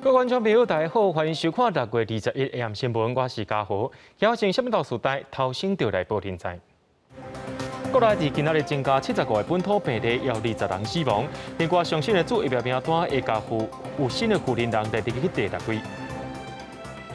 各位观众朋友，大家好，欢迎收看6月21日 AM 新闻，我是嘉豪。邀请新闻导视台头先就来报天灾。国内自今仔日增加75个本土病例，有20人死亡。另外，上新的主疫苗名单下家户有新的负零人列入去第6位。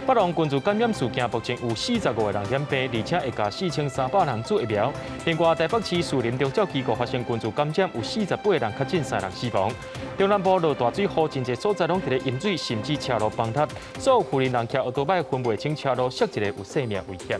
北龙群聚感染事件目前有45个人染病，而且会加4300人注疫苗。另外，台北市树林中照机构发生群聚感染，有48个人确诊，3人死亡。中南部落大水，好真侪所在拢伫咧淹水，甚至车路崩塌。所有负零人骑奥多摆分袂清车路，涉一个有生命危险。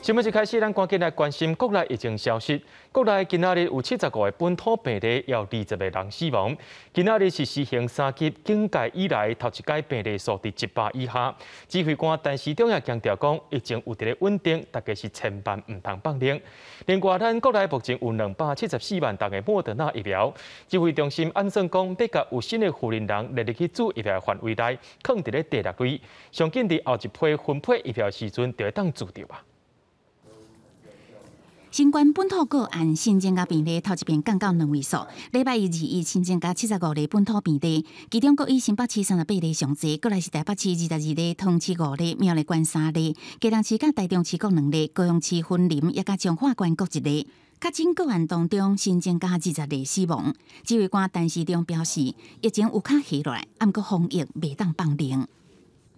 新闻一开始，咱赶紧来关心国内疫情消息。国内今仔日有75个本土病例，也有20个人死亡。今仔日是施行3级警戒以来头一届病例数伫100以下。指挥官陈时中也强调讲，疫情有伫咧稳定，大家是千万唔通放冷。另外，咱国内目前有274万剂的莫德纳疫苗。指挥中心暗算讲，要甲有新的负零人列入去注疫苗范围内，放伫咧第6位。上紧伫后一批分配疫苗时阵，就会当注着啊。新冠本土个案新增加病例头一遍降到2位数，礼拜1、2、1新增加75例本土病例，其中国以新北市38例上侪，过来是台北市22例、桃园市5例、苗栗县3例、基隆市甲台中市各2例、高雄市云林也甲彰化县各1例。确诊个案当中新增加20例死亡。指挥官陈时中表示，疫情有较下落来，不过防疫袂当放冷。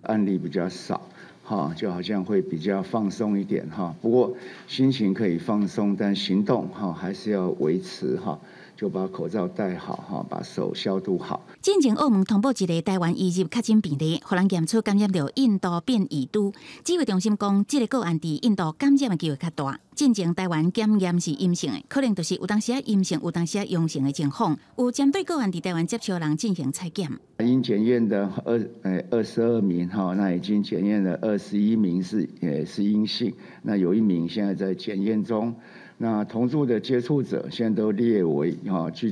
案例比较少。就好像会比较放松一点不过心情可以放松，但行动还是要维持就把口罩戴好把手消毒好。进前澳门通报一个台湾移入确诊病例，互人验出感染到印度变异株。指挥中心讲，这个个案伫印度感染的机会较大。进前台湾检验是阴性的，可能就是有当时阴性，有当时阳性的情况。有针对个案伫台湾接触人进行采检。因检验的22名那已经检验了21名是阴性，那有1名现在在检验中。那同住的接触者现在都列为居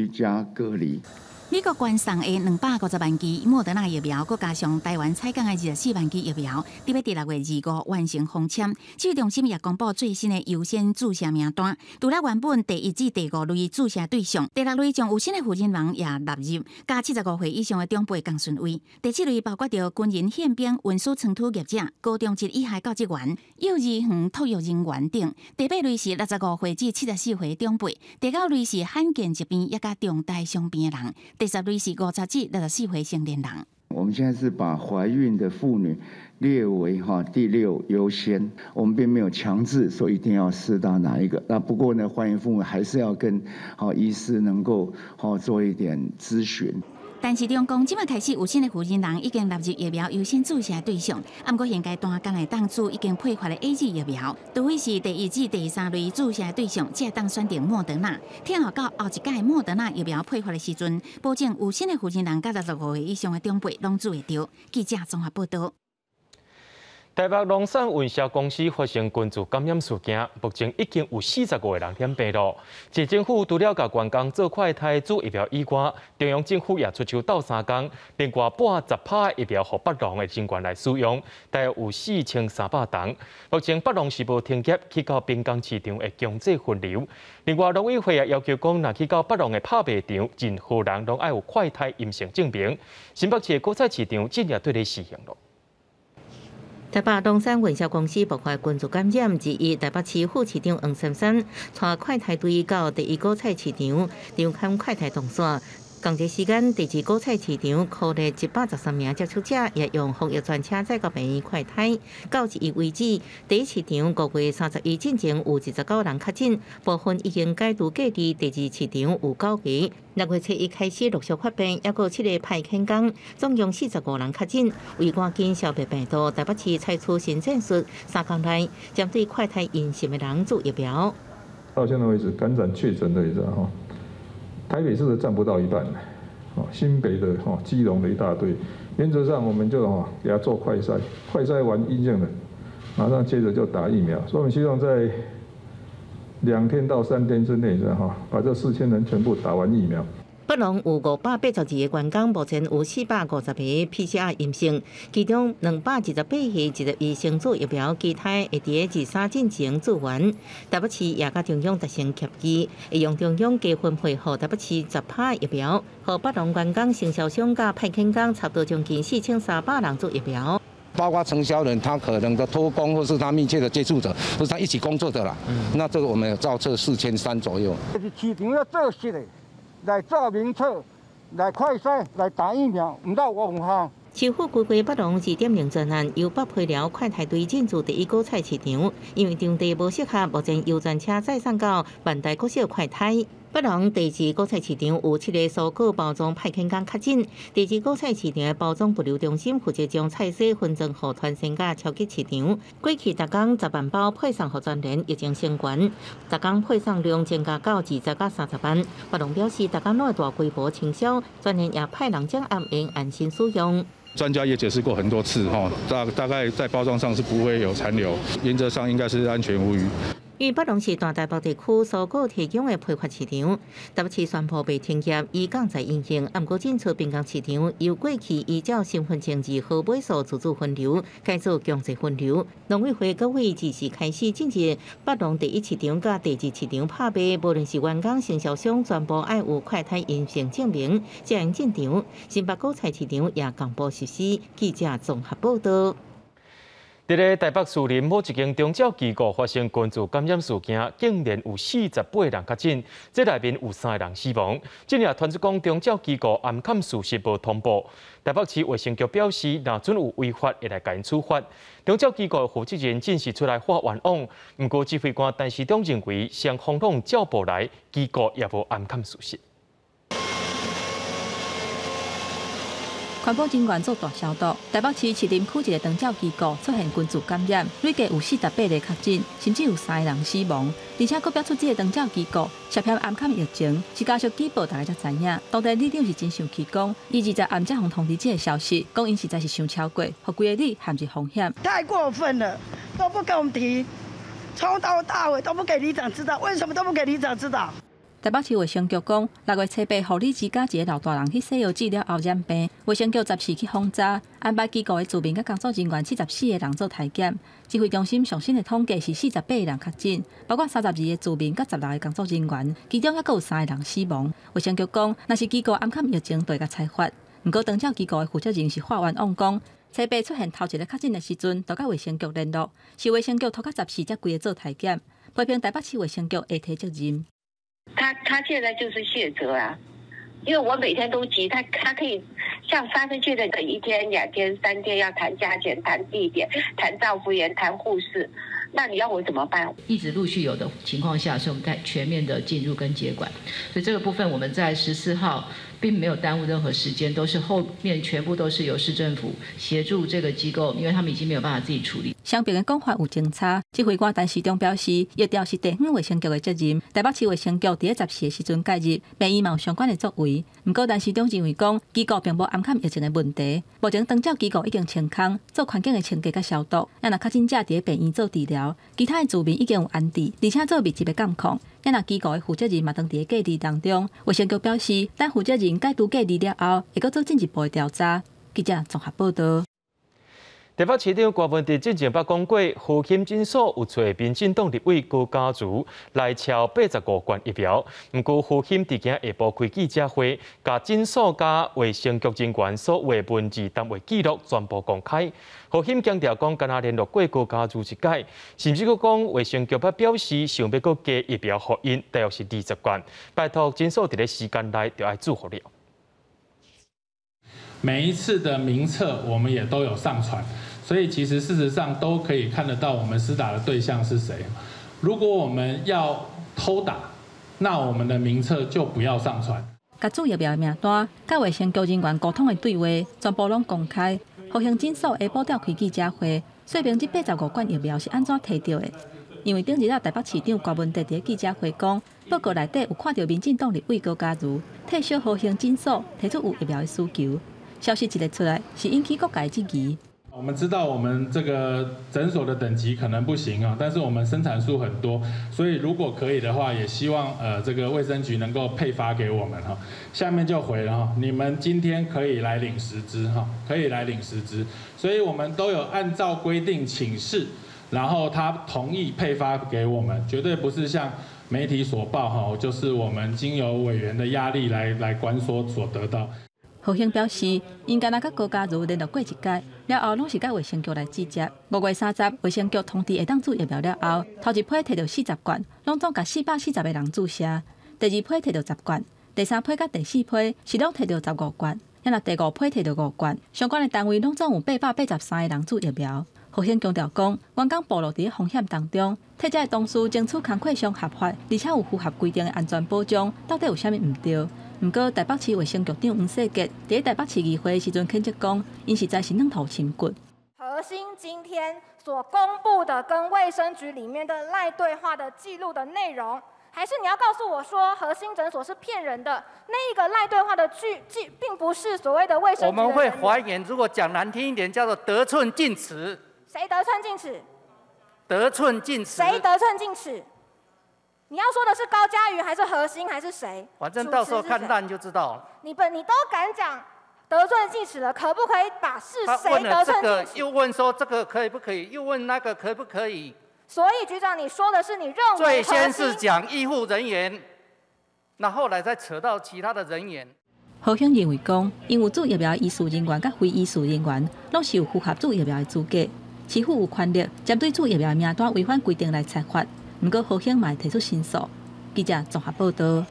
家隔离。美国捐送的250万剂莫德纳疫苗，佮加上台湾采购的24万剂疫苗，伫要第6月25完成封签。指挥中心也公布最新的优先注射名单，除了原本第1至第5类注射对象，第6类将有新的负人人也纳入，加75岁以上的长辈降顺位。第7类包括着军人、宪兵、运输仓储业者、高中职以下教职员、幼儿园托育人员等。第8类是65岁至74岁的长辈。第9类是罕见疾病也甲重大伤病的人。第10类是50至64岁成年人。我们现在是把怀孕的妇女列为第6优先，我们并没有强制说一定要施打哪一个。那不过呢，怀孕妇女还是要跟医师能够做一点咨询。但是中共即摆开始有新的负人人已经纳入疫苗优先注射对象，不过现阶段敢来当注已经配发的 AZ 疫苗，除非是第1至第3类注射对象，才当选定莫德纳。听候到后一届莫德纳疫苗配发的时阵，保证有新的负人人甲65岁以上的长辈拢注会到。记者综合报道。台北农产运销公司发生群聚感染事件，目前已经有45个人染病了。市政府除了甲员工做快筛注疫苗以外，中央政府也出手斗3工，另外80%的疫苗予北农的人员来使用，大约有4300吨。目前北农是无停业，去到滨江市场的强制分流。另外，农委会也要求讲，若去到北农的拍卖场，任何人拢要有快筛阴性证明。新北市的果菜市场正也对咧实行咯。台北农产运销公司爆发群聚感染之一，台北市副市长黄珊珊带快筛队到第1果菜市场，调看快筛动作。同一时间，第2果菜市场扣列113名接触者，也用防疫专车载到病院快筛。到1月为止，第1市场5月31进前有19人确诊，部分已经解除隔离。第2市场有9个，6月7日开始陆续发病，还有7个派遣工，总共45人确诊。为赶紧消灭病毒，台北市采取新战术，3天内针对快筛阴性的人注疫苗。到现在为止，感染确诊的台北市的占不到一半，新北的基隆的一大堆。原则上，我们就给他做快筛，快筛完阴性的，马上接着就打疫苗。所以我们希望在2天到3天之内把这4000人全部打完疫苗。北农有582个员工，目前有450个 PCR 阴性，其中228个12生做疫苗，其他会伫23进前做完。台北市也甲中央达成协议，会用中央加分配予台北市10%疫苗，予北农员工、承销商甲派遣工差不多将近4300人做疫苗。 包括承销人，他可能的托工或是他密切的接触者，或是他一起工作的啦。那这个我们有造册4300左右。就是市场要做实的，来做名册，来快筛，来打疫苗，唔到我哈。 市府规划北农2.0专案，由北配寮快台队进驻第一个菜市场，因为场地无适合，目前游专车再送到万代国小快台。北农第2个菜市场有7个蔬果包装派遣工确诊，第2个菜市场的包装物流中心负责将菜色分装予传承甲超级市场。过去逐工10万包配送予全联，疫情升悬，逐工配送量增加到20到30万。北农表示，逐工拢会大规模清销，全联也派人将暗用安心使用。 专家也解释过很多次哈，大概在包装上是不会有残留，原则上应该是安全无虞。因为北农是大台北地区蔬果提供的批发市场，台北市宣布被停业，以降在隐形。不过，进出滨江市场由过去依照身份证字号码数自主分流，改做强制分流。农委会9月2日开始进入北农第1市场甲第2市场拍卖，无论是员工、承销商，全部爱有快筛阴性证明才能进场。新北股菜市场也公布实施。记者综合报道。 伫咧台北士林某一间宗教机构发生群组感染事件，竟然有48人确诊，这内面有3个人死亡。今日传出讲宗教机构暗砍事实无通报，台北市卫生局表示，若准有违法，会来甲因处罚。宗教机构的负责人正式出来发冤枉，不过指挥官陈时中认为，双方拢照步来，机构也无暗砍事实。 环保人员做大消毒。台北市士林区一个宗教机构出现群组感染，累计有48个确诊，甚至有3个人死亡。而且，佫表出这个宗教机构涉嫌暗砍疫情，是家属举报大家才知影。当地里长是真生气，讲伊20暗才互通知这个消息，讲因实在是伤超过，互规个里陷入风险。太过分了，都不跟我们提，从头到尾都不给里长知道，为什么都不给里长知道？ 台北市卫生局讲，6月7日，护理之家一个老大人去西药治疗后染病，卫生局10时去轰炸，安排机构的住民甲工作人员74个人做体检。指挥中心上新的统计是48个人确诊，包括32个住民甲16个工作人员，其中还佫有3个人死亡。卫生局讲，若是机构暗砍疫情，就会甲裁罚。不过，宗教机构的负责人是发冤枉讲，7日出现头一个确诊的时阵，就甲卫生局联络，是卫生局拖到10时才规个做体检，批评台北市卫生局下体责任。 他现在就是卸责啊，因为我每天都急，他可以像发生确诊的1天、2天、3天要谈价钱、谈地点、谈照护员、谈护士，那你要我怎么办？一直陆续有的情况下，是我们在全面的进入跟接管，所以这个部分我们在14号并没有耽误任何时间，都是后面全部都是由市政府协助这个机构，因为他们已经没有办法自己处理。 双边的讲法有争差，指挥官陈时中表示，疫调是地方卫生局的责任，台北市卫生局伫10时的时阵介入，病院嘛有相关的作为。不过，陈时中认为讲，机构并无暗砍疫情的问题，目前宗教机构已经清空，做环境的清洁甲消毒，也若确诊者伫病院做治疗，其他的住民已经有安置，而且做密集的监控。也若机构的负责人嘛当伫隔离当中，卫生局表示，等负责人解除隔离了后，会阁做进一步的调查。记者综合报道。 台北市长郭文哲之前捌讲过，核心诊所有找民进党立委高嘉瑜来抄85罐疫苗。不过，核心伫今下晡开记者会，甲诊所甲卫生局人员所有文字单位记录全部公开。核心强调讲，敢若联络过高嘉瑜一届，甚至佫讲卫生局表示想要佫加疫苗互因，大约是20罐。拜托诊所伫咧时间内就要做好了。每一次的名册我们也都有上传。 所以其实事实上都可以看得到我们施打的对象是谁。如果我们要偷打，那我们的名册就不要上传。甲主疫苗的名单、甲卫生局人员沟通的对话，全部拢公开。复兴诊所下晡召开记者会，说明这85罐疫苗是安怎摕到的。因为顶日台北市长郭文哲伫记者会讲，报告内底有看到民进党立委高嘉瑜替小复兴诊所提出有疫苗的需求。消息一日出来，是引起各界质疑。我们知道我们这个诊所的等级可能不行啊，但是我们生产数很多，所以如果可以的话，也希望这个卫生局能够配发给我们哈。下面就回了哈，你们今天可以来领10支哈，可以来领10支，所以我们都有按照规定请示，然后他同意配发给我们，绝对不是像媒体所报哈，就是我们经由委员的压力来关说所得到。何兴表示，因敢若甲高嘉如联络过一届，了后拢是甲卫生局来直接。5月30，卫生局通知会当注疫苗了后，头一批摕到40罐，拢总甲440个人注射；第2批摕到10罐，第3批甲第4批是拢摕到15罐，然后第5批摕到5罐。相关的单位拢总有883个人注疫苗。何兴强调讲，员工暴露伫风险当中，替这个同事争取工课上合法，而且有符合规定的安全保障，到底有啥物唔对？不过，台北市卫生局长黄世杰在台北市议会时阵谴责讲，因实在是两头轻骨。核心今天所公布的跟卫生局里面的赖对话的记录的内容，还是你要告诉我说核心诊所是骗人的？那一个赖对话的并不是所谓的卫生局的人员。我们会还原，如果讲难听一点，叫做得寸进尺。谁得寸进尺？得寸进尺。谁得寸进尺？你要说的是高嘉瑜还是核心还是谁？反正到时候看烂就知道了。你都敢讲得寸进尺了，可不可以把是谁得寸进尺？又问说这个可以不可以，又问那个可不可以。所以局长，你说的是你认为最先是讲医护人员，那后来再扯到其他的人员。何兴认为讲，因有注疫苗的医事人员甲非医事人员，拢是有符合注疫苗的资格，市府有权力针对注疫苗的名单违反规定来裁罚。不过何兴嘛提出申诉。记者综合报道。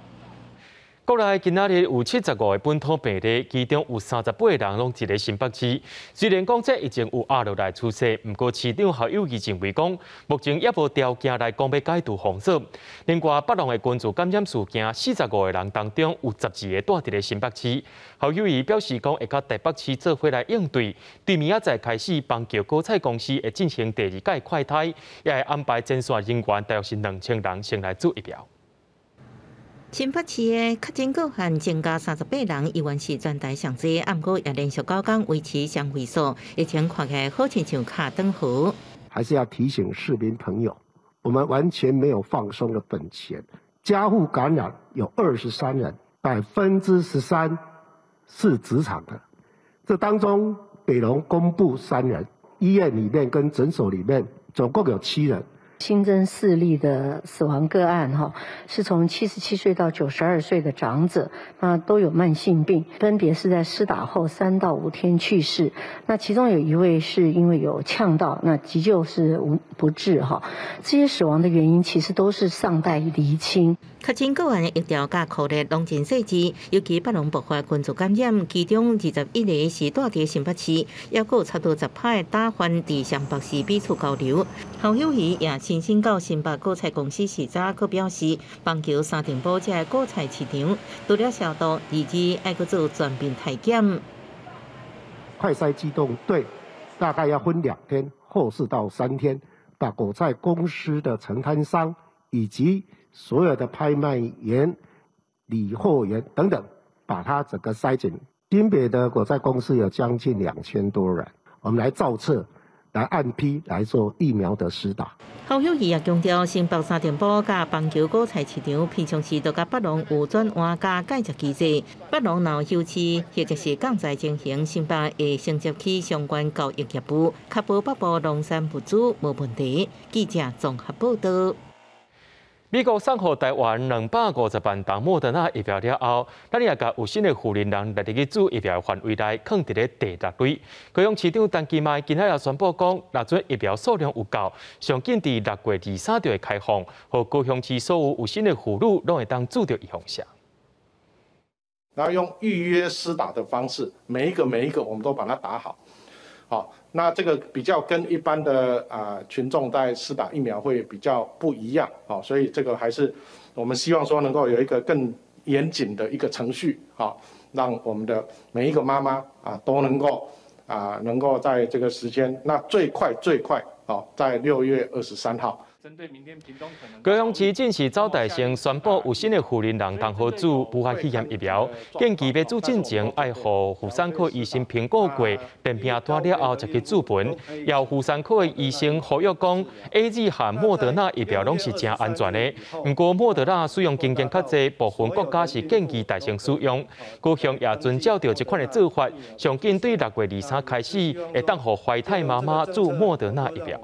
国内今仔日有75个本土病例，其中有38个人拢一个新北市。虽然讲这已经有压落来出世，不过市长侯友宜认为讲，目前也无条件来讲要解除封锁。另外，北农的群组感染事件，45个人当中有12个住伫咧新北市。侯友宜表示讲，会甲台北市做伙来应对，对明仔载开始帮叫果菜公司会进行第2届快筛，也会安排前线人员大约是2000人先来做疫苗。新北市的确诊个案增加38人，依然是全台上济，不过也连续9天维持双位数，疫情看起来好像像卡灯湖。还是要提醒市民朋友，我们完全没有放松的本钱。家户感染有23人，13%是职场的。这当中，北农公布3人，医院里面跟诊所里面总共有7人。新增4例的死亡个案，是从77岁到92岁的长者，那都有慢性病，分别是在施打后3到5天去世。那其中有1位是因为有呛到，那急救是不治。这些死亡的原因其实都是尚待厘清。确诊个案疫调甲酷热拢真细致，尤其北农爆发群组感染，其中21个是住伫新北市，也有差不多10派打翻伫双北市彼此交流。侯友宜也亲身到新北果菜公司视察，佮表示，帮求三重埔这个果菜市场除了消毒，而且还佮做全面体检。快筛机动队大概要分2天，后4到3天，把果菜公司的承摊商以及所有的拍卖员、理货员等等，把它整个筛检。新北的果菜公司有将近2000多人，我们来造册，来按批来做疫苗的施打。侯友宜也强调，新北三重埔甲邦桥果菜市场平常时都甲北农有转换加介入机制，北农若有休市或者是降在进行，新北会承接起相关教育业务，确保北部农产物资无问题。记者综合报道。美国送予台湾250万剂莫德纳疫苗了后，咱也甲有新的负责人来伫去注疫苗范围内，放伫咧第6类。高雄市长陈其迈今仔也宣布讲，若准疫苗数量有够，上紧伫6月23就会开放，和高雄市所有新的妇女拢会当注到预防针。然后用预约施打的方式，每一个我们都把它打好。好，那这个比较跟一般的群众在施打疫苗会比较不一样，好，所以这个还是我们希望说能够有一个更严谨的一个程序，好，让我们的每一个妈妈都能够在这个时间，那最快好在6月23号。针对明天屏东可能。高雄市正是赵大成宣布有新的护理人同好组武汉肺炎疫苗，建议要做进前爱互妇产科医生评估过，便并单了后才去注本。要妇产科的医生呼吁讲 ，AZ 和莫德纳疫苗拢是真安全的。不过莫德纳使用经验较济，部分国家是建议大成使用。高雄也遵照着这款的做法，上紧对6月23开始，会当互怀胎妈妈注莫德纳疫苗。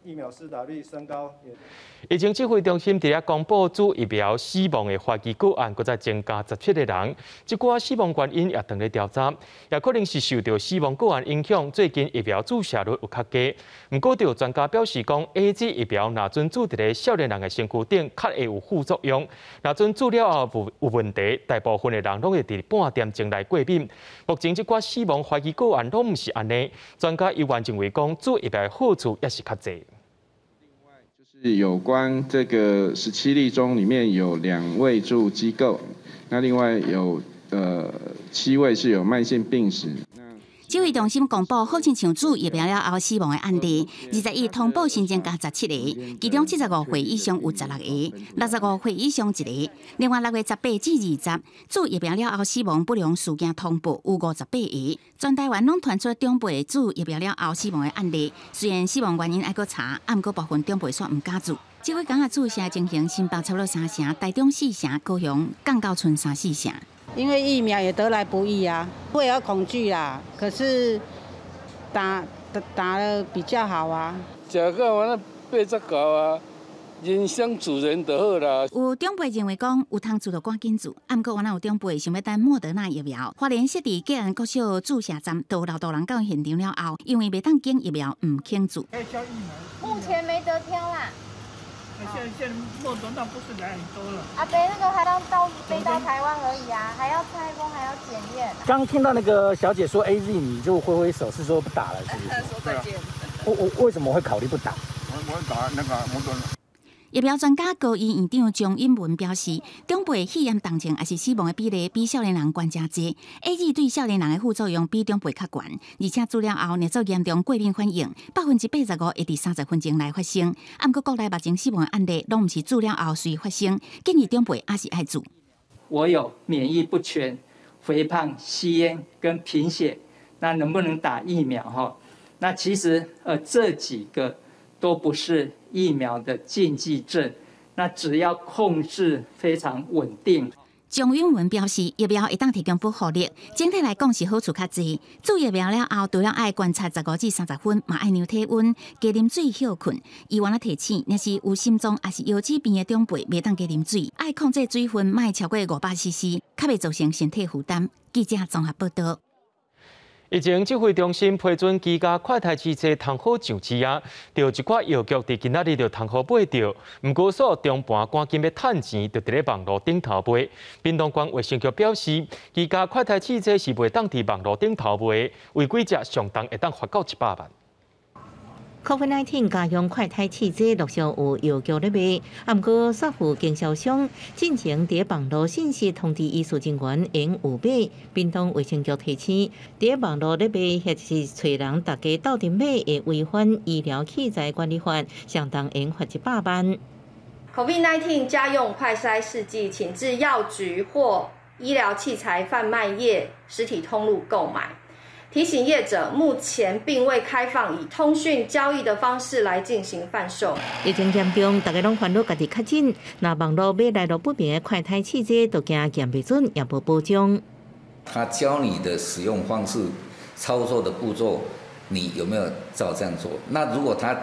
疫苗施打率升高。疫情指挥中心伫咧公布注疫苗死亡的怀疑个案，搁再增加17个人。这寡死亡原因也当咧调查，也可能是受到死亡个案影响。最近疫苗注射率有较低，不过有专家表示讲 ，AZ 疫苗若准注伫咧少年人的身躯顶，较会有副作用。若准注了后有问题，大部分的人拢会伫半点钟内过敏。目前这寡死亡怀疑个案拢毋是安尼，专家依然认为讲注疫苗的好处也是较济。有关这个17例中，里面有2位住机构，那另外有7位是有慢性病史。指挥中心公布，好亲像注疫苗了后死亡的案例，21通报新增加17个，其中75岁以上有16个，65岁以上1个。另外6月18至20，注疫苗了后死亡不良事件通报有58个。全台湾拢传出长辈注疫苗了后死亡的案例，虽然死亡原因还搁查，不过部分长辈煞唔敢注。指挥讲啊，注射情形，新北差不多3成，台中4成，高雄降到剩3、4成。因为疫苗也得来不易啊，会有恐惧啦。可是打了比较好啊。这个我那被这个啊，人生自然就好啦。有长辈认为讲有通注就赶紧注，不过原来有长辈想要等莫德纳疫苗。花莲市伫吉安国小注射站，都老多人到现场了后，因为未当经疫苗，唔肯注。目前没得挑啦。现在莫德纳不是来很多了。阿伯那个还要飞到台湾而已啊，还要拆封，还要检验。刚听到那个小姐说 AZ， 你就挥挥手是说不打了，是不是？说再见。我为什么会考虑不打？我打那个莫德纳。疫苗专家高医院长张英文表示，长辈肺炎重症还是死亡的比例比少年人悬真济。AZ 对少年人的副作用比长辈较悬，而且注了后，若做严重过敏反应，85%会伫30分钟内发生。不过国内目前死亡的案例，拢毋是注了后随发生，建议长辈还是爱注。我有免疫不全、肥胖、吸烟跟贫血，那能不能打疫苗？哈，那其实这几个都不是疫苗的禁忌症，那只要控制非常稳定。张永文表示，疫苗会当提供保护力，整体来讲是好处较济。注疫苗了后，除了爱观察15至30分，嘛爱量体温，加啉水休困。医院提醒，若是有心脏还是腰子病的长辈，袂当加啉水，爱控制水分，莫超过500cc，较袂造成身体负担。记者综合报道。疫情指挥中心批准居家快筛汽车通好上市啊，就一寡药局伫今仔日就通好买着，不过所中盘赶紧要趁钱，就伫咧网络顶头卖。屏东县卫生局表示，居家快筛汽车是袂当伫网络顶头卖，违规者上重会当罚到100万。COVID-19 家用快筛汽车陆续有药局咧卖，不过煞有经销商进前伫网络信息通知医术人员应有买。屏东卫生局提醒，伫网络咧卖或是找人大家斗阵买，会违反医疗器材管理法，相当应罚100万。COVID-19 家用快筛试剂，请至药局或医疗器材贩卖业实体通路购买。提醒业者，目前并未开放以通讯交易的方式来进行贩售。疫情严重，大家拢烦恼家己确诊，那网络买来路不明的快筛汽车，都惊验不准，也无保障。他教你的使用方式、操作的步骤，你有没有照这样做？那如果他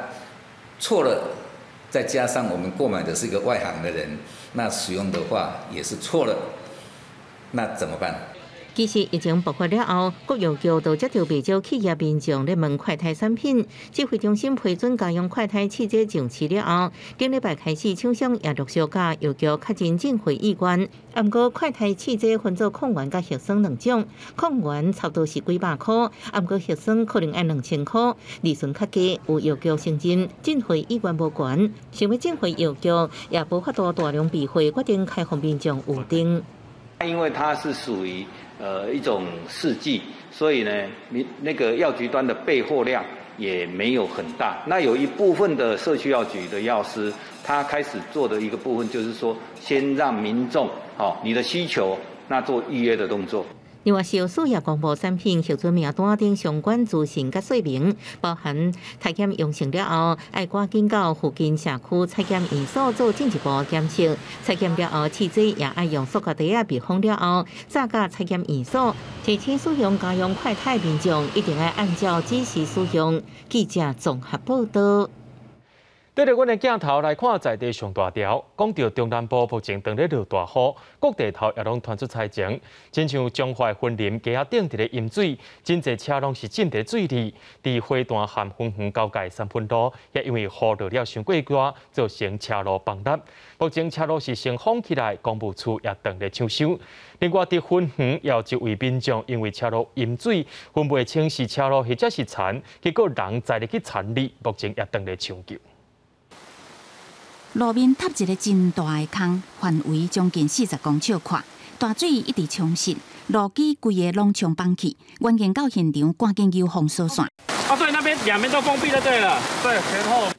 错了，再加上我们购买的是一个外行的人，那使用的话也是错了，那怎么办？其实疫情爆发了后，各药局都接到不少企业民众咧问快筛产品。指挥中心批准家用快筛汽车上市了后，今礼拜开始，厂商也陆续甲药局确认进货意愿。不过，快筛汽车分做抗原甲核酸两种，抗原差不多是几百块，不过核酸可能要2000块，利润较低。有药局承认进货意愿无悬，想要进货药局也无法度大量备货，决定开放民众预订。因为它是属于一种试剂，所以呢，那个药局端的备货量也没有很大。那有一部分的社区药局的药师，他开始做的一个部分就是说，先让民众你的需求，那做预约的动作。另外，小数也公布产品核准名单等相关资讯甲说明，包含采检完成了后，要赶紧到附近社区采检院所做进一步检测。采检了后，试剂也要用塑胶袋密封了后，再到采检院所提醒使用家用快筛民众一定要按照指示使用。记者综合报道。对着阮的镜头来看在地上大条，讲到中南部目前正在落大雨，各地头也拢传出灾情，亲像中华森林街仔顶伫咧淹水，真侪车拢是浸伫水里。伫花坛和芬园交界3分路，也因为雨落了伤过大，造成车路崩塌。目前车路是先封起来，公务处也正在抢修。另外，伫芬园也有一位民众因为车路淹水，分不清是车路或者是田，结果人栽入去田里，目前也正在抢救。路面塌一个真大的坑，范围将近40公尺宽，大水一直冲蚀，路基规个拢冲崩去。原警到现场赶紧救防疏散。所以那边两边都封闭就对了，对，前后。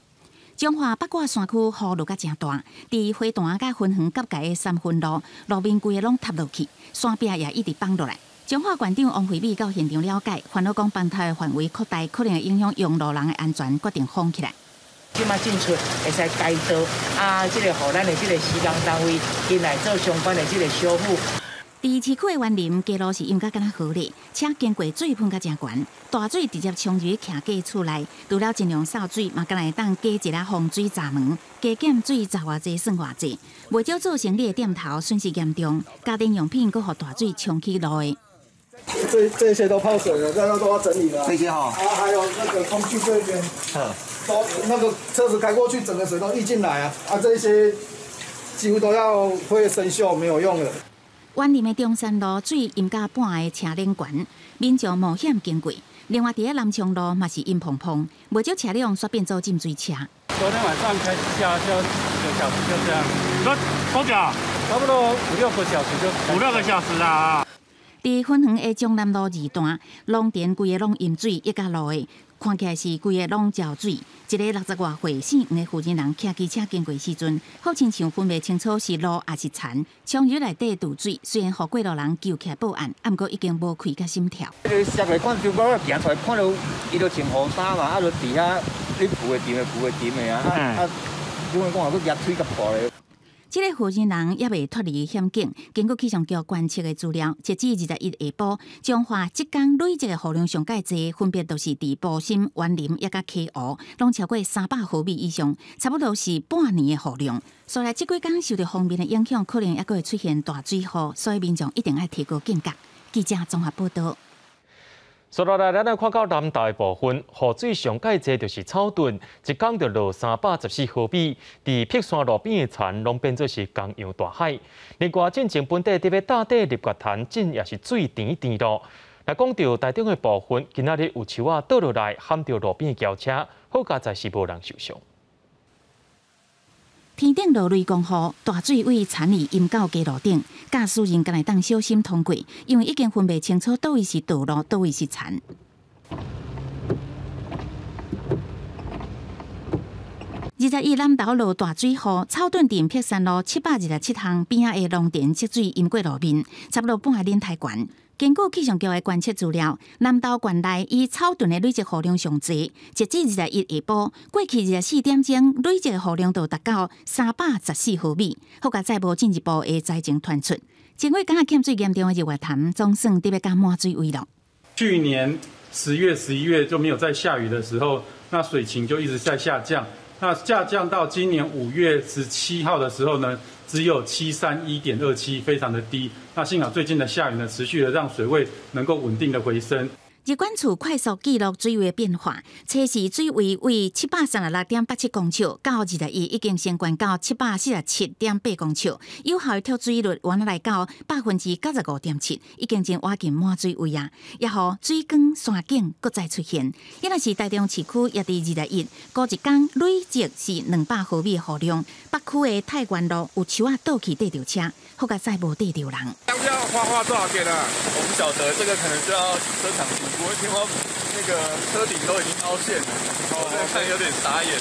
彰化八卦山区雨落甲真大，伫花坛甲芬园交界的3分路，路面规个拢塌落去，山壁也一直崩落来。彰化县长王惠美到现场了解，烦恼讲崩塌的范围扩大，可能会影响用路人的安全，决定封起来。即马进出会使改道即个互咱的即个施工单位进来做相关的即个修复。伫市区的园林街路是淹甲敢若河咧，车经过水喷甲真悬，大水直接冲入徛家厝内。除了尽量扫水，嘛敢若会当加一个防水闸门，加减水砸偌济算偌济，袂少做生理的店头损失严重，家电用品佫互大水冲起路的。这些都泡水了，这都要整理了。这些哈，还有那个空气这边，都那个车子开过去，整个水都溢进来啊！这些几乎都要会生锈，没有用了。园林的中山路水淹到半个车顶悬，民众冒险经过。另外，伫个南昌路嘛是淹蓬蓬，袂少车辆煞变做浸水车。昨天晚上开始下就9小时就这样，多久？差不多5-6个小时就5-6个小时啊。伫芬园的中南路2段，龙田规个拢淹水，一家路的看起来是规个拢浇水。一个60多岁姓黄的负责人骑机车经过时阵，好亲像分袂清楚是路还是田，冲入内底堵水。虽然互过路人救起来报案，毋过已经无开甲心跳。下来看就我行出来，看到伊就穿雨衫嘛，就伫遐你扶会沉的啊，因为讲佫夹腿甲破咧。这个负责人也未脱离险境。经过气象局观测的资料，截至21日下晡，彰化浙江累积的雨量上介济，分别都是伫埔心、园林也甲溪湖，拢超过300毫米以上，差不多是半年的雨量。所以这几天受到方面的影响，可能还会出现大水雨，所以民众一定要提高警觉。记者综合报道。接落来，咱来看到南投的部分，雨水上介济就是草屯，一天就落314毫米，伫碧山路边的田拢变做是同样大海。另外，进前本地特别大地立决潭镇也是水甜甜咯。来讲到台中的部分，今仔日有树仔倒落来，撼到路边的轿车，好佳在是无人受伤。天顶落雷公雨，大水为田里淹到街路顶，驾驶人敢来当小心通过，因为已经分袂清楚倒位是道路，倒位是田。21南投落大水后，草屯镇碧山路727巷边仔的农田积水淹过路面，差不多半个轮胎悬。根据气象局的观测资料，南投县内以草屯的累积雨量上济，截至21日下晡，过去24点钟累积的雨量就达到314毫米，好佳再无进一步的灾情传出。经过敢若欠水严重的日月潭，总算得要甲满水位了。去年10月、11月就没有在下雨的时候，那水情就一直在下降。那下降到今年5月17号的时候呢，只有731.27，非常的低。那幸好最近的下雨呢，持续的让水位能够稳定的回升。日管处快速记录水位的变化，测试水位为736.87公尺，到21已经升悬到747.8公尺，有效的跳水率原来到95.7%，已经真接近满水位啊！也好，水光山景搁再出现。也若是台中市区也伫21，过一天累积是200毫米的雨量。北区的太原路有树仔倒去缀着车，好佳再无缀着人。要花多少钱啊？我不晓得，这个可能就要车厂我天花那个车顶都已经凹陷了，我真的看有点傻眼。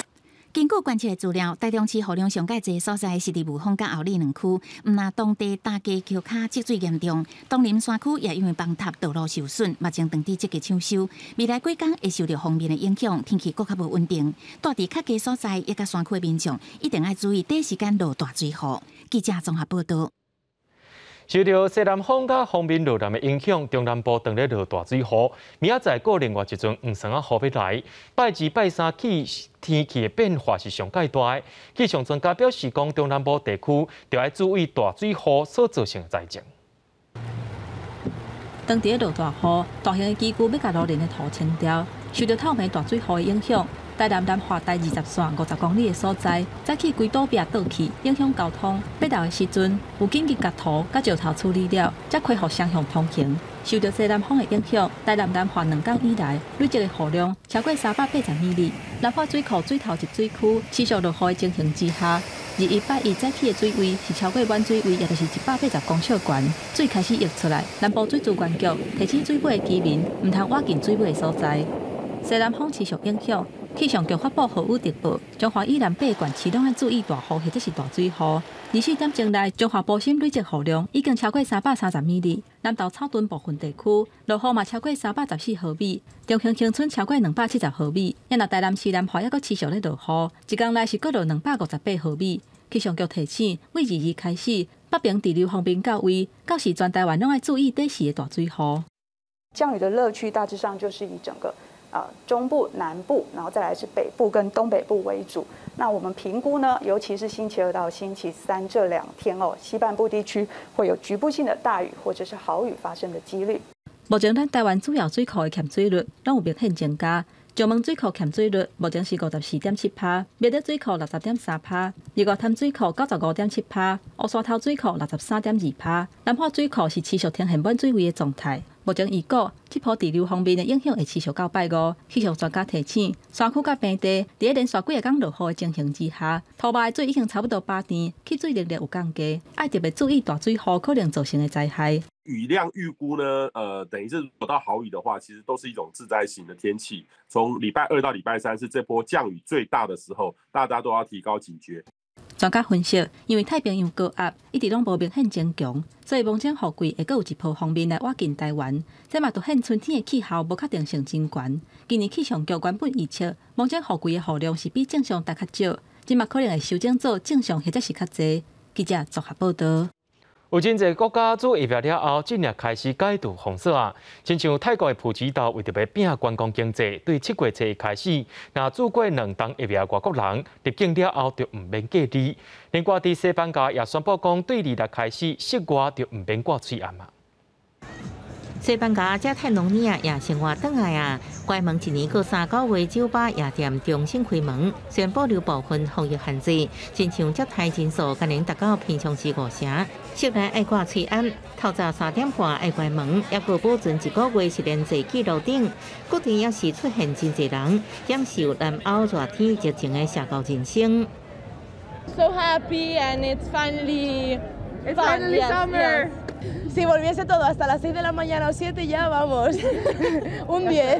根据观测的资料，台中市雨量上介侪所在是伫雾峰甲后里两区，毋但当地大家桥骹积水严重，东林山区也因为崩塌道路受损，目前当地积极抢修。未来几天会受到风面的影响，天气搁较无稳定。住伫较低所在，也甲山区的民众一定要注意第一时间落大水雨。记者综合报道。受到西南风甲风面路南的影响，中南部当日落大水雨。明仔载过另外一阵黄霜啊雨要来，拜二、拜三起天气的变化是上介大的。气象专家表示，讲中南部地区就要注意大水雨所造成的灾情。当地落大雨，大型的机具要甲路面的土清掉，受到透明大水雨的影响。台南南华台20线50公里的所在，早起规堵壁倒去，影响交通。北道的时阵，有紧急甲土甲石头处理了，才恢复双向通行。受到西南风的影响，台南南华2天以来累积的雨量超过380米里。南华水库水头集水区持续落雨的情形之下，2、8、1早起的水位是超过满水位，也就是180公尺悬，水开始溢出来。南部水资源局提醒水尾的居民，唔通挖进水尾的所在。西南风持续影响。气象局发布豪雨特报，中华以南8县市拢要注意大雨或者是大水雨。24点钟内，中华部心累积雨量已经超过330米里，南投草屯部分地区落雨嘛超过314毫米，中兴恒春超过270毫米，也那台南市南华也阁持续咧落雨，一天内是阁落258毫米。气象局提醒，为22开始，北平地流方面到位，到时全台湾拢要注意短时的大水雨。降雨的乐趣大致上就是以整个中部、南部，然后再来是北部跟东北部为主。那我们评估呢，尤其是星期2到星期3这2天西半部地区会有局部性的大雨或者是豪雨发生的几率。目前咱台湾主要水库的欠水率拢有明显增加。石门水库欠水率目前是54.7%，灭德水库60.3%，日月潭水库95.7%，乌沙头水库63.2%，南华水库是持续呈现满水位的状态。目前预估，这波地流方面的影响会持续到拜5。气象专家提醒，山区甲平地伫连续几个天落雨的情形之下，土坝的水已经差不多拔甜，去水能力有降低，要特别注意大水雨可能造成的灾害。雨量预估呢，等于是如果到豪雨的话，其实都是一种致灾型的天气。从礼拜2到礼拜3是这波降雨最大的时候，大家都要提高警觉。专家分析，因为太平洋高压一直拢无明显增强，所以梦前雨季会阁有一波方面来挖进台湾，这嘛凸显春天的气候无确定性真悬。今年气象局原本预测，梦前雨季的雨量是比正常大较少，今嘛可能会修正做正常或者是较侪。记者综合报道。有真侪国家做疫苗了后，正式开始解除封锁啊。亲像泰国的普吉岛为着要拼观光经济，对7月初开始，若做过2档疫苗外国人入境了后，就唔免隔离。另外，伫西班牙也宣布讲，对26开始室外就唔免挂喙暗啊。西班牙加泰隆尼亚夜生活转来啊，关门1年过3、9月，酒吧、夜店重新开门，虽然保留部分防疫限制，亲像接待人数今年达到平常时5成，室内爱挂喙暗，透早3点半爱关门，也无保存1个月是连坐记录顶。各地也是出现真侪人享受南欧热天热情的社交人生。So happy and it's finally summer. Si volviese todo hasta las 6 de la mañana o 7 ya vamos. Un 10.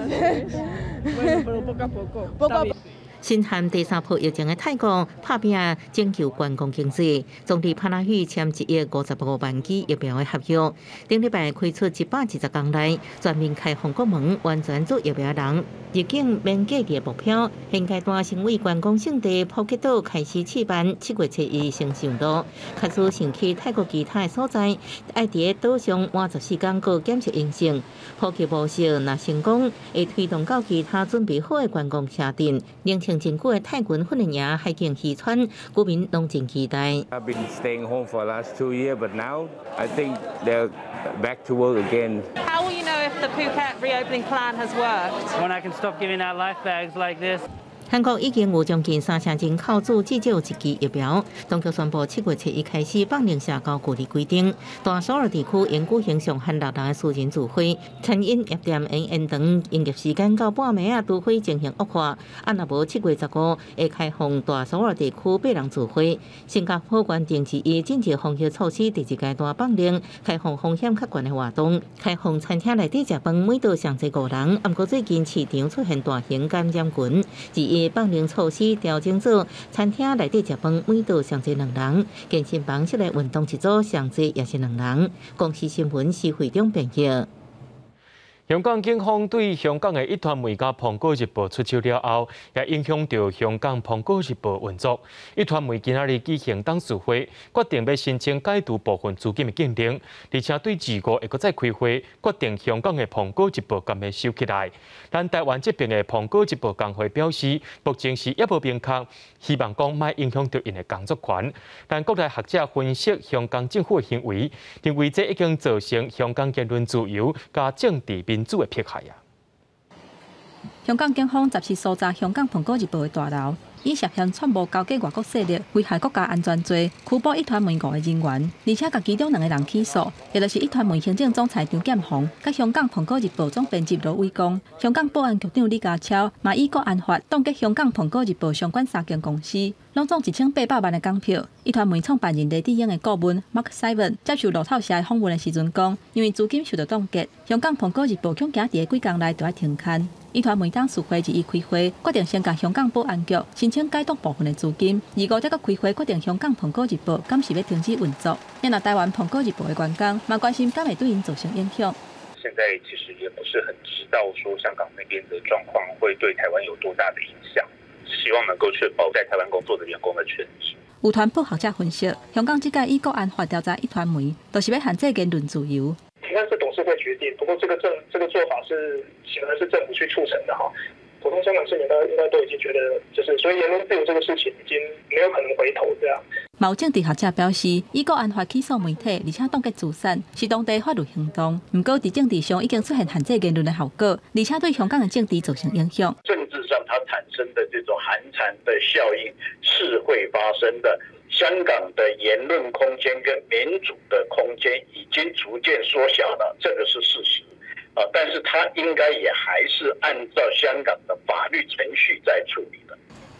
Bueno, pero poco a poco. Poco a poco. 新罕第3波疫情的泰国拍拼拯救观光经济，总理帕拉许签1亿55万剂疫苗的合约，顶礼拜开出120天内全面开放国门，完全做疫苗人入境免隔离的目标。现阶段成为观光胜地普吉岛开始试办7月初1先上路，开始先去泰国其他的所在，爱伫岛上换14天过检测阴性。普吉模式若成功，会推动到其他准备好的观光城镇。真久的泰拳训练营海景渔村，居民拢真期待。I've been staying home for the last 2 years, but now I think they're back to work again. How will you know if the Phuket reopening plan has worked? When I can stop giving out life bags like this. 韩国已经有将近3000人靠主至少1剂疫苗。当局宣布7月7日开始放零社交距离规定，大首尔地区延举行上限6人的私人聚会，餐饮业店延长营业时间到半暝啊，除非情形恶化。啊，若无7月15日会开放大首尔地区8人聚会。新加坡关键之一紧急防疫措施第2阶段放令，开放风险较悬的活动，开放餐厅内底食饭每桌上最5人。不过最近市场出现大型感染群，之一放令措施调整做餐厅内底食饭每桌上最2人，健身房室内运动一组上最也是2人。公司新闻是会中编辑。香港警方对香港的一团媒甲《苹果日报》出手了后，也影响到香港《苹果日报》运作。一团媒今仔日举行董事会，决定要申请解除部分资金的禁令，而且对2月会搁再开会，决定香港的《苹果日报》敢要收起来。但台湾这边的《苹果日报》工会表示，目前是也无明确，希望讲莫影响到因的工作权。但国内学者分析香港政府的行为，认为这已经造成香港言论自由加政治民主的迫害啊！香港警方14搜查香港《苹果日报》的大楼，以涉嫌串谋交给外国势力、危害国家安全罪，拘捕一团媒5个人员，而且甲其中2个人起诉，也就是一团媒行政总裁张剑虹，甲香港《苹果日报》总编辑罗伟光。香港保安局长李家超嘛以国安法冻结香港《苹果日报》相关3间公司，拢总1800万的港票。一团媒创办人李志英的顾问 Mark Simon 接受路透社访问的时阵讲，因为资金受到冻结，香港《苹果日报》恐惊伫几天内就要停刊。一团媒董事会1日开会，决定先甲香港保安局申请解冻部分的资金，2月再搁开会决定香港《苹果日报》敢是要停止运作。也拿台湾《苹果日报》的员工嘛关心敢会对因造成影响。现在其实也不是很知道说香港那边的状况会对台湾有多大的影响，希望能够确保在台湾工作的员工的权益。有团报学者分析，香港这届以国安法调查一团媒，都是要限制言论自由。停刊是董事会决定，不过这个做法是显然是政府去促成的哈。普通香港市民应该都已经觉得，就是所以言论自由这个事情已经没有可能回头这样。有政治学者表示，以国安法起诉媒体，而且冻结资产，是当地法律行动。不过，在政治上已经出现限制言论的效果，而且对香港的政治造成影响。政治上它产生的这种寒蝉的效应是会发生的。香港的言论空间跟民主的空间已经逐渐缩小了，这个是事实。但是它应该也还是按照香港的法律程序在处理的。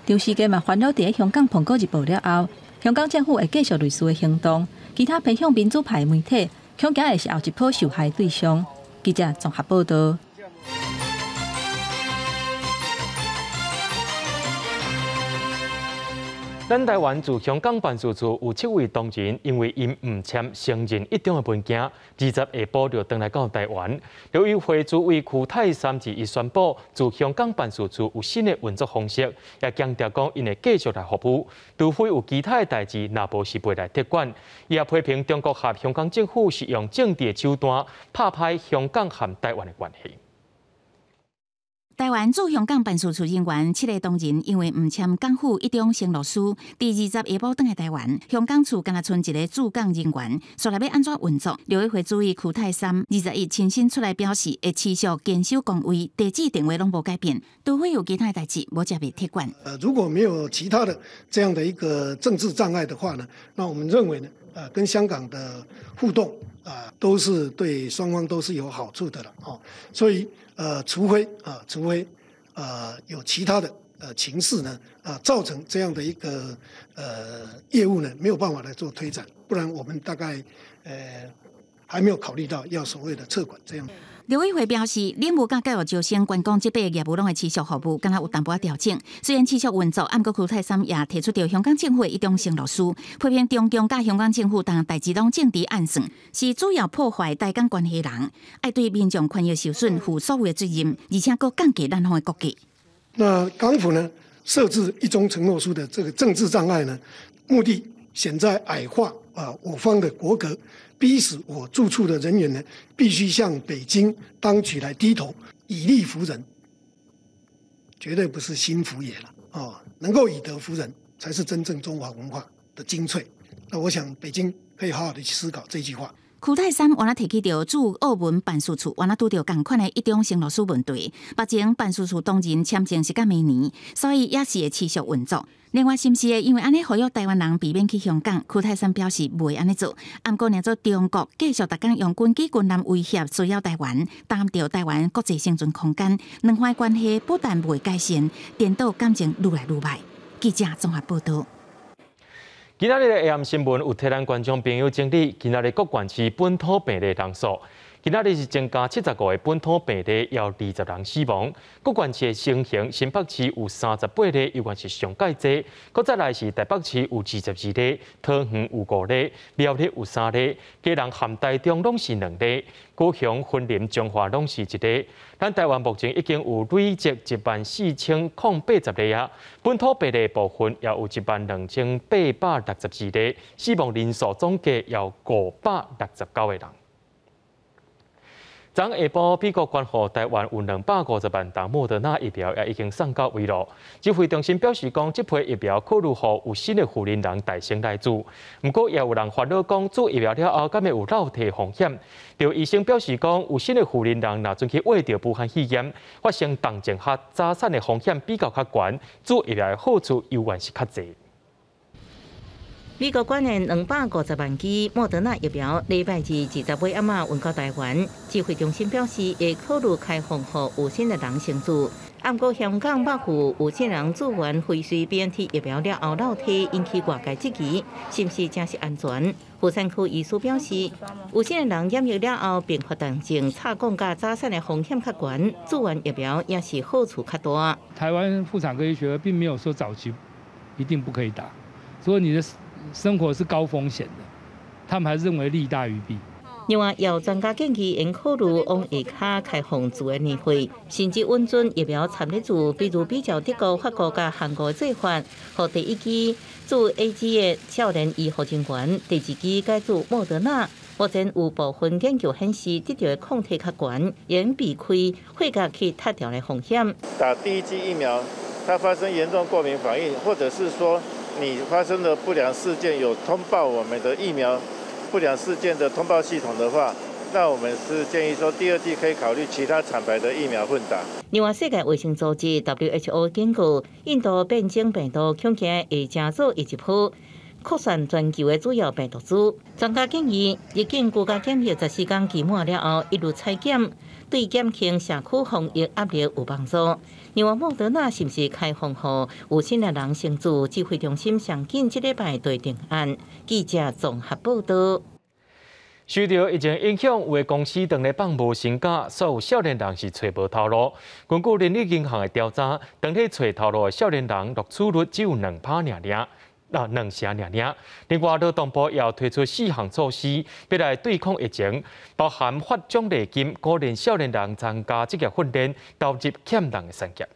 长时间嘛烦恼在香港《苹果日报》了后，香港政府会继续类似的行动，其他偏向民主派的媒体恐惊会是后一波受害对象。记者综合报道。咱台湾驻香港办事处有7位同仁，因为因唔签承认一中的文件，20下晡就回来到台湾。由于会主委邱泰三一宣布，驻香港办事处有新的运作方式，也强调讲因会继续来服务，除非有其他的代志，若无是袂来接管。伊也批评中国和香港政府是用政治的手段拍歹香港和台湾的关系。台湾驻香港办事处人员7个同仁，因为唔签港府一中承诺书，第20下晡返来台湾。香港处敢若剩一个驻港人员，说来要安怎运作？六委会主委邱泰三21日亲身出来表示，会持续坚守岗位，地址定位拢无改变，除非有其他代志，无才被踢馆。如果没有其他的这样的一个政治障碍的话呢，那我们认为呢，跟香港的互动都是对双方都是有好处的了所以除非有其他的情势呢造成这样的一个业务呢没有办法来做推展，不然我们大概还没有考虑到要所谓的撤馆这样。刘委会表示，领务甲教育招生员工这类业务拢会持续服务，敢若有淡薄调整。虽然持续运作，不过邱泰三也提出到香港政府的一种承诺书，批评中共甲香港政府当代志拢政治暗算，是主要破坏台港关系的人，爱对民众权益受损负所有的责任，而且佫降低咱方的国际。那港府呢设置一中承诺书的这个政治障碍呢，目的显在矮化我方的国格。逼使我驻处的人员呢，必须向北京当局来低头，以力服人，绝对不是心服也了能够以德服人，才是真正中华文化的精粹。那我想北京可以好好的去思考这句话。区泰山原来提起到驻澳门办事处，原来拄到同款的一种生老师问题。目前办事处当然签证是到明年，所以也是会持续运作。另外，是不是会因为安尼，呼吁台湾人避免去香港？区泰山表示袂安尼做。不过，若做中国继续逐工用军机军舰威胁需要台湾，担到台湾国际生存空间，两方关系不但袂改善，颠倒感情愈来愈歹。记者综合报道。今仔日的 AM 新闻有替咱观众朋友整理今仔日各县市本土病例人数。今仔日是增加75个本土病例，也有20人死亡。各县市的情形，新北市有38例，依然是上界多。搁再来是台北市有22例，桃园有5例，苗栗有3例，基隆含台中拢是2例，高雄、云林、彰化拢是1例。咱台湾目前已经有累积14080例啊，本土病例部分也有12862例，死亡人数总计也有569个人。昨下晡，美国捐予台湾有250万剂莫德纳疫苗，也已经送到位了。指挥中心表示讲，这批疫苗考虑予有新的富人人大先来做。不过，也有人烦恼讲，做疫苗了后，敢会有漏体风险？就医生表示讲，有新的富人人若准去挖到武汉肺炎，发生重症和早产的风险比较较悬，做疫苗的好处永远是较侪。美国捐献250万剂莫德纳疫苗，礼拜二20尾暗仔运到台湾。指挥中心表示，会考虑开放予有心的人先做。不过，香港北区有心人做完辉瑞 BNT 疫苗了后漏体，引起外界质疑，是不是真是安全？富山区医师表示，有心的人染疫了后并发重症、插管甲早产的风险较悬，做完疫苗也是好处较大。台湾妇产科医学会并没有说早期一定不可以打，所以你的生活是高风险的，他们还是认为利大于弊。另外，有专家建议应考虑往下卡开放自然年会，甚至温存疫苗参列组，比如比较德国、法国甲韩国的做法，和第一期做 AG 的少年医护人员，第2期改做莫德纳。目前有部分研究显示，得到的抗体较悬，应避开血压去踢掉的风险。打第1剂疫苗，它发生严重过敏反应，或者是说你发生的不良事件有通报我们的疫苗不良事件的通报系统的话，那我们是建议说第2剂可以考虑其他厂牌的疫苗混打。另外，世界卫生组织 WHO 警告，印度变种病毒恐惊会正做一波扩散全球的主要病毒株。专家建议，入境居家检疫14天期满了后，一律采检，对减轻社区防疫压力有帮助。另外，莫德纳是不是开放予有心的人先做？指挥中心上紧这礼拜对定案。记者综合报道。受到疫情影响，有的公司当日放无薪假，所有少年人是找无头路。根据人力银行的调查，当日找头路的少年人录取率只有2%2成。另外，劳动部也要推出4项措施，要来对抗疫情，包含发奖励金，鼓励少年人参加职业训练，投入欠人的产业。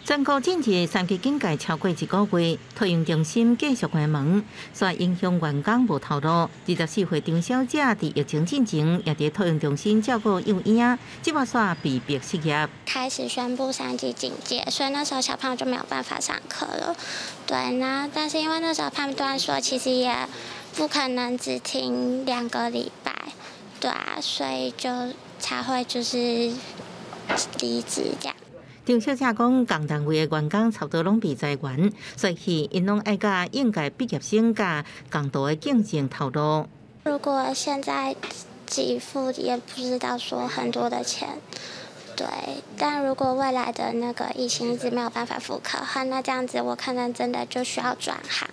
全国政治3级警戒超过1个月，托婴中心继续关门，所影响员工无头路。24岁张小姐伫疫情进前也伫托婴中心照顾幼婴，即马煞被迫失业。开始宣布3级警戒，所以那时候小朋友就没有办法上课了。对，那但是因为那时候判断说，其实也不可能只停2个礼拜，对啊，所以就才会就是离职这样。张小姐讲，工单位的员工差不多拢被裁员，所以因拢爱甲应届毕业生甲共度的竞争头路。如果现在给付也不知道说很多的钱，对，但如果未来的那个疫情一直没有办法复课，那这样子我可能真的就需要转行。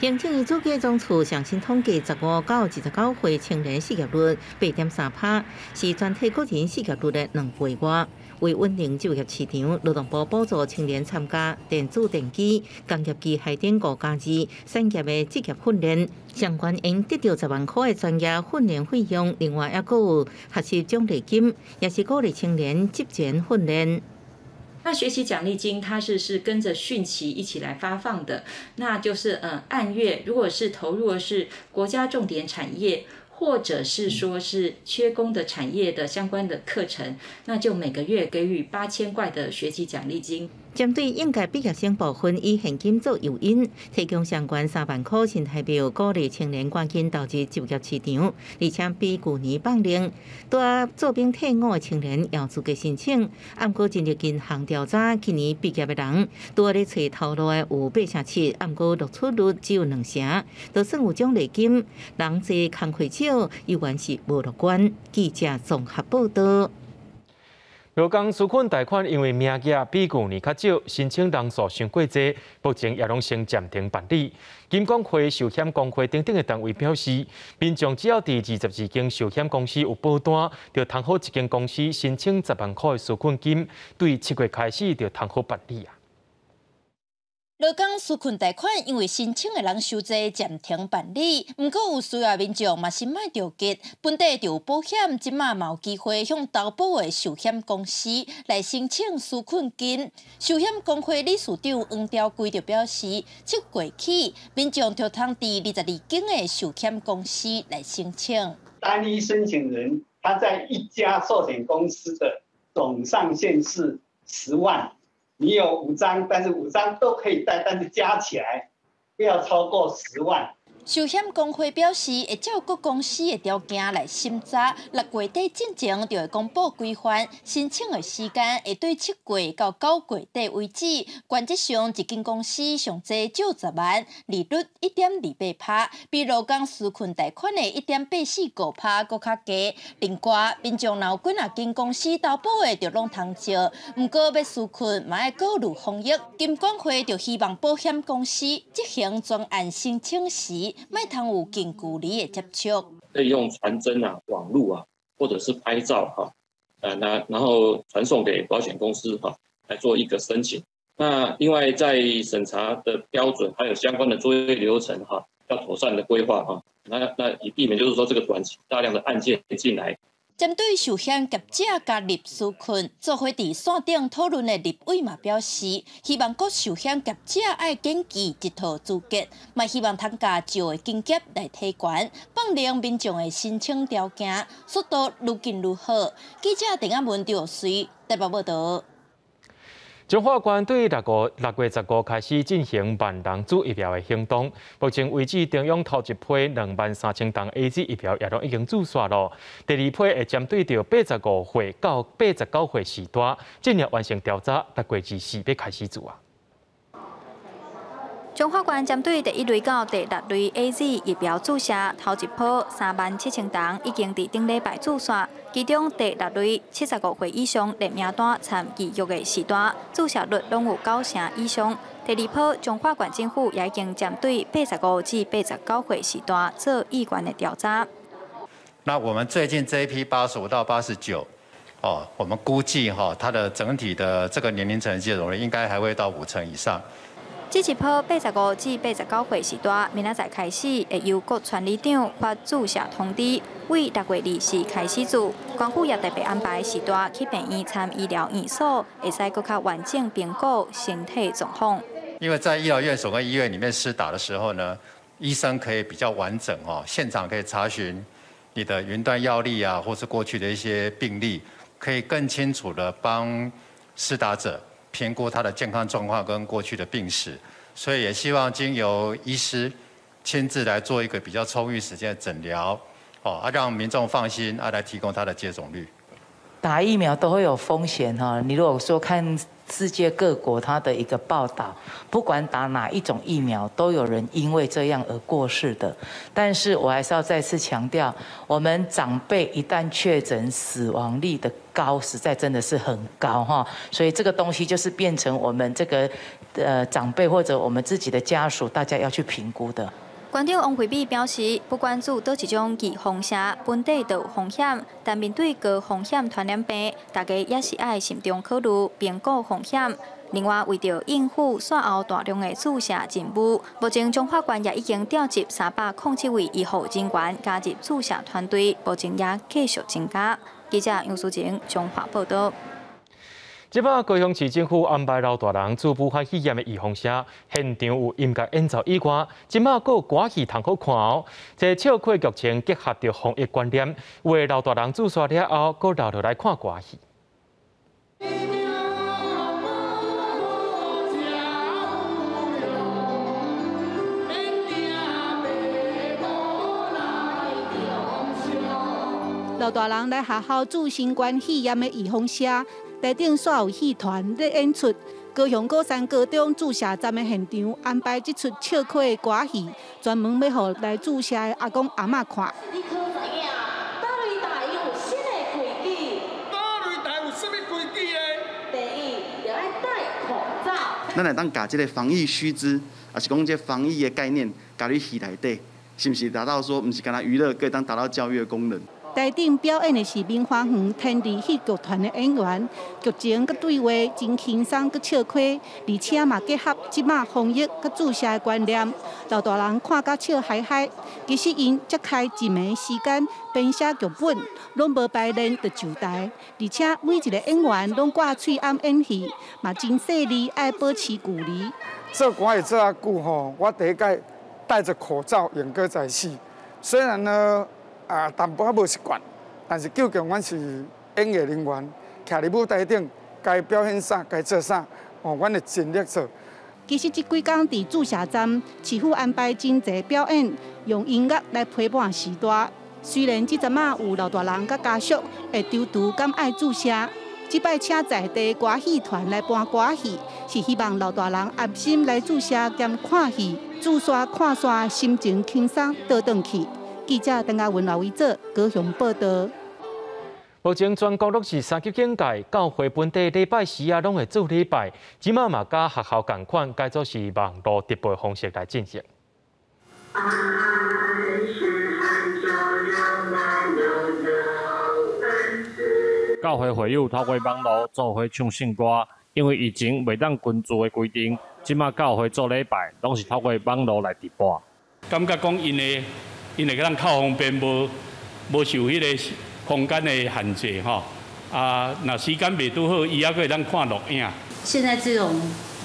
行政院主计总处上新统计，15到29岁青年失业率8.3%，是全体个人失业率的2倍外。为稳定就业市场，劳动部补助青年参加电子电机、工业机械等5+2产业的职业训练，相关应得到10万块的专业训练费用。另外，还有学习奖励金，也是鼓励青年职前训练。那学习奖励金它是跟着汛期一起来发放的，那就是按月，如果是投入的是国家重点产业，或者是说是缺工的产业的相关的课程，那就每个月给予8000块的学习奖励金。针对应届毕业生部分以现金做诱因，提供相关3万块新台币，鼓励青年赶紧投入就业市场，而且比去年放量。在做兵退伍的青年要资格申请，按过进入银行调查，去年毕业的人多咧找头路的有87%，按过录取率只有2成，就算有奖励金，人济工课少，依然是无乐观。记者综合报道。罗江纾困贷款因为名额比去年较少，申请人数伤过济，目前也拢先暂停办理。金管会、寿险公会等等的单位表示，民众只要伫22间寿险公司有保单，就通好一间公司申请10万块的纾困金，对7月开始就通好办理啊。罗江纾困贷款因为申请的人伤济，暂停办理。不过有需要民众嘛先莫着急，本地就有保险，即马嘛有机会向投保的寿险公司来申请纾困金。寿险公会理事长黄兆贵就表示，7月起，民众就通伫22间的寿险公司来申请。单一申请人他在一家寿险公司的总上限是10万。你有5张，但是5张都可以贷，但是加起来不要超过10万。寿险公会表示，会照各公司的条件来审查，6月底进前就会公布规范，申请的时间会对7月到9月底为止。原则上，一间公司上济少10万，利率1.28%，比罗江纾困贷款的1.845%搁较低。另外，民众若有几啊间公司投保的，就拢通借。不过要纾困，嘛要考虑防疫。金管会就希望保险公司执行专案申请时，卖通有近距离的接触，可以用传真啊、网络啊，或者是拍照哈，然后传送给保险公司哈，来做一个申请。那另外在审查的标准还有相关的作业流程哈，要妥善的规划哈。那以避免就是说这个短期大量的案件进来。针对寿险业者加入纾困，做伙伫线顶讨论的立委嘛表示，希望各寿险业者爱建立一套资格，嘛希望通加少的金额来提悬，放亮民众的申请条件，速度愈近愈好。记者陈阿文就随台北报道。中华关对6月15开始进行万人注疫苗的行动，目前为止，中央头一批23000档 AZ 疫苗也都已经注刷了。第二批会针对到85岁到89岁时代，进入完成调查，6月24要开始注啊。中华关针对第1类到第6类 AZ 疫苗注射，头一波37000档已经伫顶礼拜注刷，其中第6类75岁以上列名单参预约的时段，注射率拢有90%以上。第二波中华关政府也已经针对85至89岁时段做意愿的调查。那我们最近这一批85到89，我们估计它的整体的这个年龄层接种率应该还会到50%以上。这一波85至89岁时段，明仔载开始会由各村里长发注射通知，为6月24开始注。官府也特别安排时段去病院参医疗验所，会使更较完整评估身体状况。因为在医疗院所跟医院里面施打的时候呢，医生可以比较完整现场可以查询你的云端药历啊，或是过去的一些病历，可以更清楚的帮施打者评估他的健康状况跟过去的病史，所以也希望经由医师亲自来做一个比较充裕时间的诊疗，让民众放心，来提供他的接种率。打疫苗都会有风险哈，你如果说看世界各国它的一个报道，不管打哪一种疫苗，都有人因为这样而过世的。但是我还是要再次强调，我们长辈一旦确诊，死亡率的高，实在真的是很高哈。所以这个东西就是变成我们这个长辈或者我们自己的家属，大家要去评估的。馆长王惠美表示，不管做倒一种预防针，本地就有风险，但面对高风险传染病，大家也是爱慎重考虑，评估风险。另外，为着应付赛后大量的注射任务，目前中华关也已经调集307位医护人员加入注射团队，目前也继续增加。记者杨淑晴中华报道。即摆高雄市政府安排老大人做武汉肺炎的预防针，现场有音乐演奏以外，即摆阁有歌戏通好看哦。这笑诼剧情结合着防疫观念，有的老大人注射了后，阁留落来看歌戏。老大人来学校做新冠肺炎的预防社，台顶煞有戏团咧演出。高雄高山高中注射站的现场安排这出笑诼的歌戏，专门要互来注射的阿公阿嬷看。你可知影？倒类台有新的规矩？倒类台有什么规矩的？第一，要爱戴口罩。咱来当把这个防疫须知，也是讲这防疫的概念，加入戏内底，是不是达到说，不是干那娱乐，可以当达到教育的功能？台顶表演的是明华园天地戏剧团的演员，剧情佮对话真轻松佮笑诼，而且嘛结合即马防疫佮注射的观念，老大人看甲笑嗨嗨。其实因才开一暝时间编写剧本，拢无排练就就台，而且每一个演员拢挂喙暗演戏，嘛真细腻，爱保持距离。做歌也做啊久吼，我第一届戴着口罩演歌仔戏，虽然呢。淡薄仔无习惯，但是究竟阮是演艺人员，徛伫舞台顶，该表现啥，该做啥，阮会尽力做。其实这几天伫注射站，市府安排真侪表演，用音乐来陪伴时代。虽然这阵仔有老大人甲家属会丢敢爱注射，这摆请在地歌戏团来搬歌戏，是希望老大人安心来注射兼看戏，注射看煞，心情轻松倒转去。记者邓家文、刘伟做高雄报道。目前全国都是3级警戒，教会本地礼拜时啊，拢会做礼拜。即马嘛，甲学校同款，改做是网络直播方式来进行。教会会友透过网络做伙唱圣歌，因为疫情未当群聚的规定，即马教会做礼拜拢是透过网络来直播。感觉讲因会咱较方便，无受迄个空间的限制吼。若时间未拄好，伊还可以咱看录影。现在这种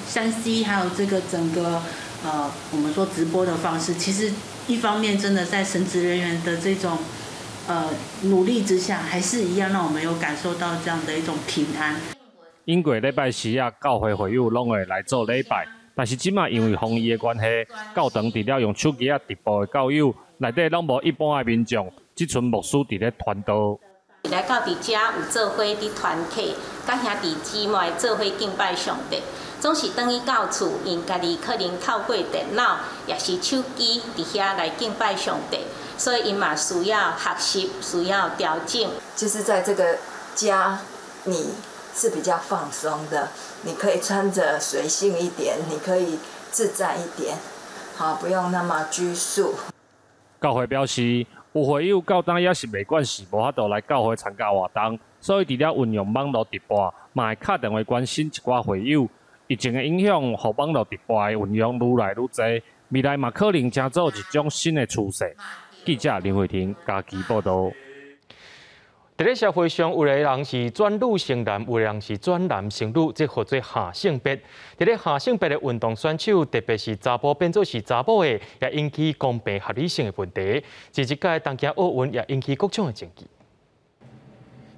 3C 还有这个整个我们说直播的方式，其实一方面真的在神职人员的这种努力之下，还是一样让我们有感受到这样的一种平安。因过礼拜时啊，教会会友拢会来做礼拜。但是即马因为防疫的关系，教堂除了用手机啊直播的教友，内底拢无一般的民众，只剩牧师伫咧传道。来到伫遮有做伙伫团契，甲兄弟姊妹做伙敬拜上帝，总是等于到厝，因家己可能透过电脑也是手机伫遐来敬拜上帝，所以因嘛需要学习，需要调整。就是在这个家，你是比较放松的，你可以穿着随性一点，你可以自在一点，好，不用那么拘束。教会表示，有会友到当也是未管事，无法度来教会参加活动，所以除了运用网络直播，嘛会打电话关心一寡会友。疫情的影响，互网络直播的运用愈来愈侪，未来嘛可能成做一种新的趋势。记者林慧婷家己报道。在咧社会上，有的人是转女成男，有的人是转男成女，即叫做下性别。在咧下性别的运动选手，特别是查甫变做是查某的，也引起公平合理性的问题。这一届东京奥运也引起各种的争议。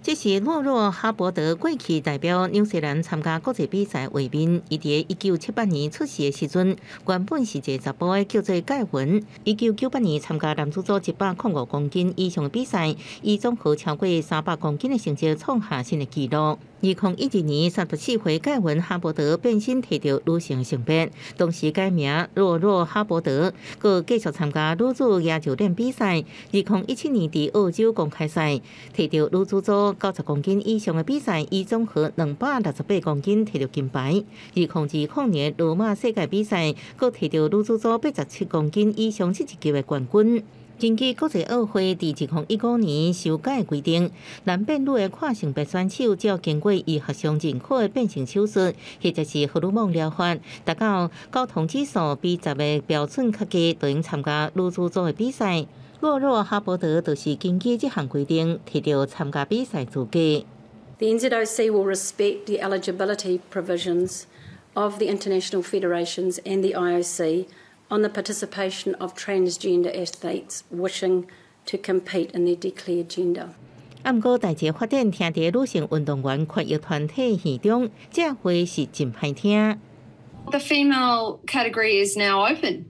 这是洛若哈伯德过去代表纽西兰参加国际比赛卫冕。伊伫1978年出世的时阵，原本是一个查甫的，叫做盖文。1998年参加男子组105公斤以上的比赛，以总和超过300公斤的成绩创下新的纪录。2012年34岁盖文哈伯德变身摕到女性性别，当时改名洛若哈伯德，佮继续参加女子野球练比赛。2017年伫澳洲公开赛摕到女子组90公斤以上的比赛，以总和268公斤摕到金牌。2020年罗马世界比赛，佮摕到女子组87公斤以上7级的冠军。根据国际奥会伫2015年修改规定，男变女的跨性别选手只要经过医学上认可的变性手术，或者是荷尔蒙疗法，达到睾酮指数比10的标准较低，就应参加女子组的比赛。洛若哈伯德就是根据这项规定，摕到参加比赛资格。The NZOC will respect the eligibility provisions of the international federations and the IOC on the participation of transgender athletes wishing to compete in their declared gender. 不过，代志发展听在女性运动员权益团体耳中，这话是真歹听。The female category is now open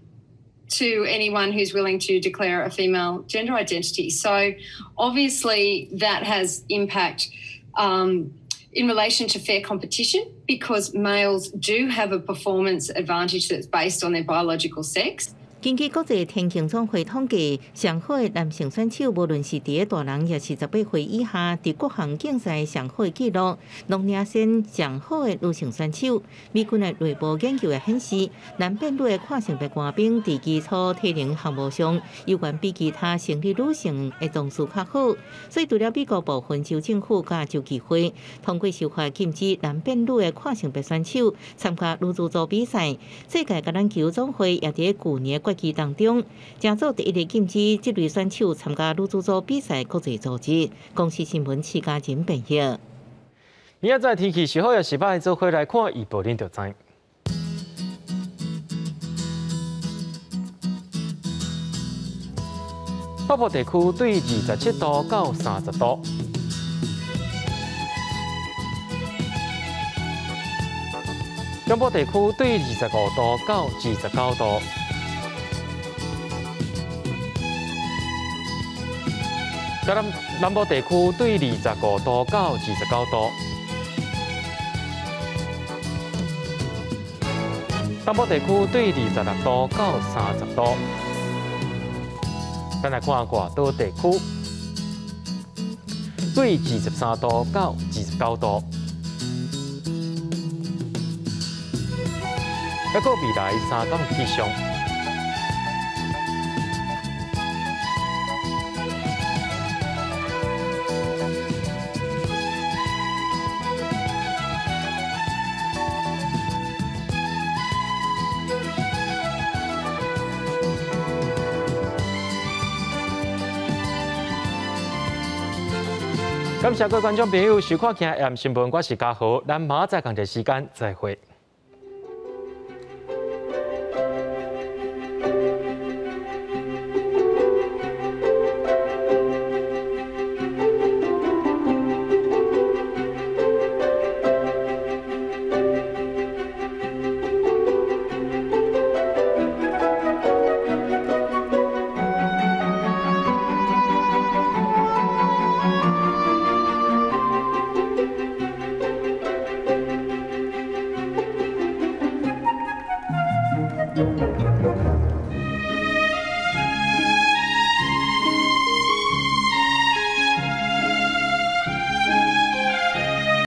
to anyone who's willing to declare a female gender identity. So obviously that has impact in relation to fair competition because males do have a performance advantage that's based on their biological sex. 根据国际田径总会统计，上好的男性选手，无论是伫个大人，也是18岁以下，伫各项竞赛上好的纪录，拢领先上好的女性选手。美军的内部研究也显示，男变女的跨性别官兵伫基础体能项目上，有关比其他生理女性的状势较好。所以，除了美国部分州政府甲州议会通过修法禁止男变女的跨性别选手参加女子组比赛，世界橄榄球总会也伫去年决期当中，正做第一个禁止这类选手参加女子组比赛国际组织。公司新闻徐家仁报道。明仔载天气是好也是歹，做伙来看预报，恁就知。北部地区对27度到30度。中部地区对25度到29度。南部地区对25度到29度，东部地区对26度到30度。咱来看外岛地区，对23度到29度。还有未来3天气象。感谢各位观众朋友收看今日新闻，我是嘉豪，咱明仔载同一时间再会。Thank you.